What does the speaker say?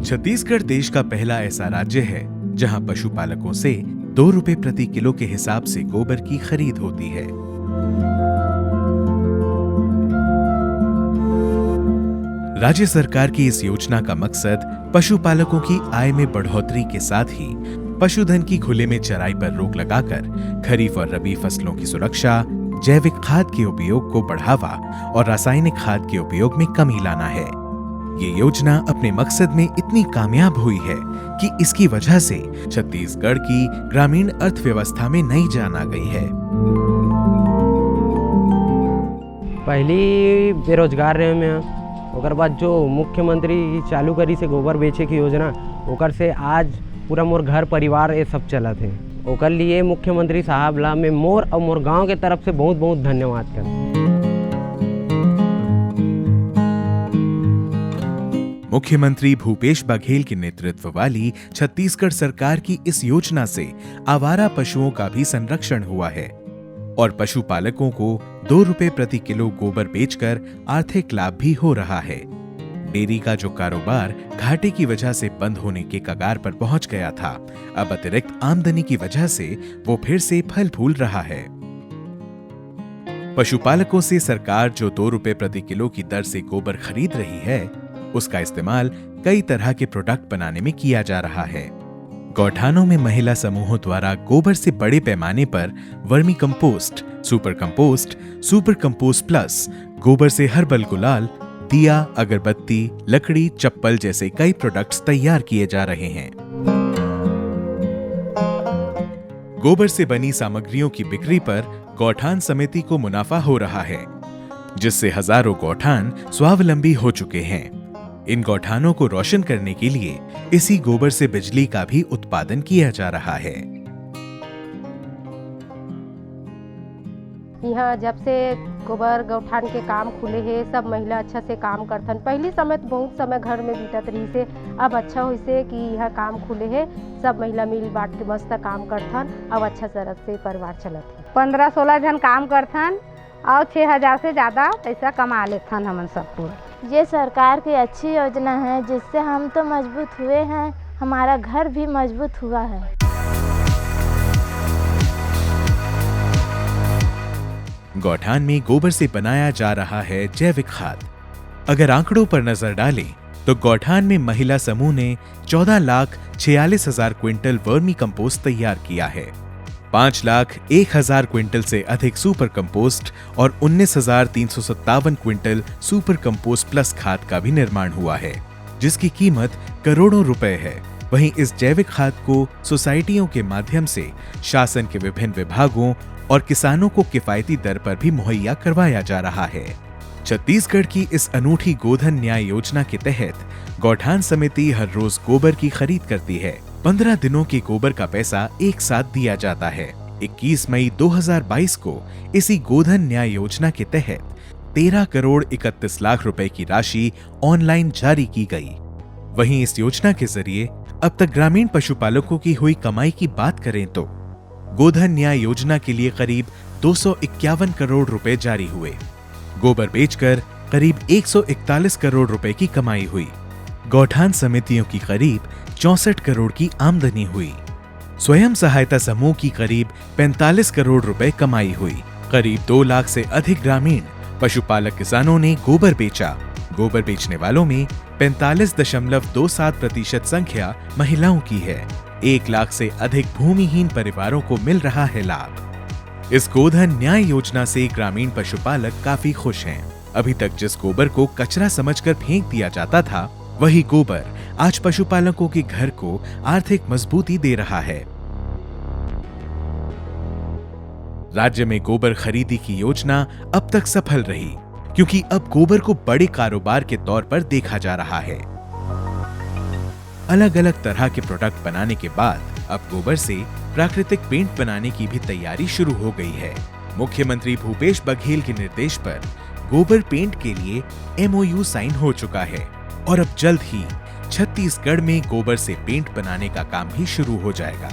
छत्तीसगढ़ देश का पहला ऐसा राज्य है जहां पशुपालकों से 2 रुपए प्रति किलो के हिसाब से गोबर की खरीद होती है। राज्य सरकार की इस योजना का मकसद पशुपालकों की आय में बढ़ोतरी के साथ ही पशुधन की खुले में चराई पर रोक लगाकर खरीफ और रबी फसलों की सुरक्षा, जैविक खाद के उपयोग को बढ़ावा और रासायनिक खाद के उपयोग में कमी लाना है। ये योजना अपने मकसद में इतनी कामयाब हुई है कि इसकी वजह से छत्तीसगढ़ की ग्रामीण अर्थव्यवस्था में नई जान आ गई है। पहली बेरोजगार रहे में, ओकर बाद जो मुख्यमंत्री चालू करी से गोबर बेचे की योजना, ओकर से आज पूरा मोर घर परिवार ये सब चलत है। ओकर लिए मुख्यमंत्री साहब ला मैं मोर और मोर गांव के तरफ से बहुत बहुत धन्यवाद कर। मुख्यमंत्री भूपेश बघेल के नेतृत्व वाली छत्तीसगढ़ सरकार की इस योजना से आवारा पशुओं का भी संरक्षण हुआ है और पशुपालकों को 2 रुपए प्रति किलो गोबर बेचकर आर्थिक लाभ भी हो रहा है। डेयरी का जो कारोबार घाटे की वजह से बंद होने के कगार पर पहुंच गया था, अब अतिरिक्त आमदनी की वजह से वो फिर से फल फूल रहा है। पशुपालकों से सरकार जो 2 रुपए प्रति किलो की दर से गोबर खरीद रही है, उसका इस्तेमाल कई तरह के प्रोडक्ट बनाने में किया जा रहा है। गौठानों में महिला समूहों द्वारा गोबर से बड़े पैमाने पर vermi compost, super compost plus, गोबर से हर्बल गुलाल, दिया, अगरबत्ती, लकड़ी, चप्पल जैसे कई प्रोडक्ट्स तैयार किए जा रहे हैं। गोबर से बनी सामग्रियों की बिक्री पर गौठान समिति को मुनाफा हो रहा है, जिससे हजारों गौठान स्वावलंबी हो चुके हैं। इन गौठानों को रोशन करने के लिए इसी गोबर से बिजली का भी उत्पादन किया जा रहा है। यहाँ जब से गोबर गौठान के काम खुले हैं, सब महिला अच्छा से काम करथन। पहली समय तो बहुत समय घर में बीतत रही से, अब अच्छा हुई से कि यहाँ काम खुले है, सब महिला मिल बांट के मस्त काम करथन। अब अच्छा तरह से परिवार चलत है। 15-16 जन काम करथन और 6,000 से ज़्यादा पैसा कमा लेथन हमन सब पूरा। ये सरकार की अच्छी योजना है, जिससे हम तो मजबूत हुए हैं, हमारा घर भी मजबूत हुआ है। गौठान में गोबर से बनाया जा रहा है जैविक खाद। अगर आंकड़ों पर नजर डालें तो गौठान में महिला समूह ने 14,46,000 क्विंटल वर्मी कंपोस्ट तैयार किया है। 5,01,000 क्विंटल से अधिक सुपर कंपोस्ट और 19,357 क्विंटल सुपर कंपोस्ट प्लस खाद का भी निर्माण हुआ है, जिसकी कीमत करोड़ों रुपए है। वहीं इस जैविक खाद को सोसाइटियों के माध्यम से शासन के विभिन्न विभागों और किसानों को किफायती दर पर भी मुहैया करवाया जा रहा है। छत्तीसगढ़ की इस अनूठी गोधन न्याय योजना के तहत गौठान समिति हर रोज गोबर की खरीद करती है। 15 दिनों के गोबर का पैसा एक साथ दिया जाता है। 21 मई 2022 को इसी गोधन न्याय योजना के तहत 13 करोड़ 31 लाख रुपए की राशि ऑनलाइन जारी की गई। वहीं इस योजना के जरिए अब तक ग्रामीण पशुपालकों की हुई कमाई की बात करें तो गोधन न्याय योजना के लिए करीब 251 करोड़ रुपए जारी हुए। गोबर बेचकर करीब 141 करोड़ रुपए की कमाई हुई। गौठान समितियों की करीब 64 करोड़ की आमदनी हुई। स्वयं सहायता समूह की करीब 45 करोड़ रुपए कमाई हुई। करीब 2 लाख से अधिक ग्रामीण पशुपालक किसानों ने गोबर बेचा। गोबर बेचने वालों में 45.27% संख्या महिलाओं की है। 1 लाख से अधिक भूमिहीन परिवारों को मिल रहा है लाभ। इस गोधन न्याय योजना से ग्रामीण पशुपालक काफी खुश हैं। अभी तक जिस गोबर को कचरा समझकर फेंक दिया जाता था, वही गोबर आज पशुपालकों के घर को आर्थिक मजबूती दे रहा है। राज्य में गोबर खरीदी की योजना अब तक सफल रही, क्योंकि अब गोबर को बड़े कारोबार के तौर पर देखा जा रहा है। अलग अलग तरह के प्रोडक्ट बनाने के बाद अब गोबर से प्राकृतिक पेंट बनाने की भी तैयारी शुरू हो गई है। मुख्यमंत्री भूपेश बघेल के निर्देश पर गोबर पेंट के लिए MOU साइन हो चुका है और अब जल्द ही छत्तीसगढ़ में गोबर से पेंट बनाने का काम भी शुरू हो जाएगा।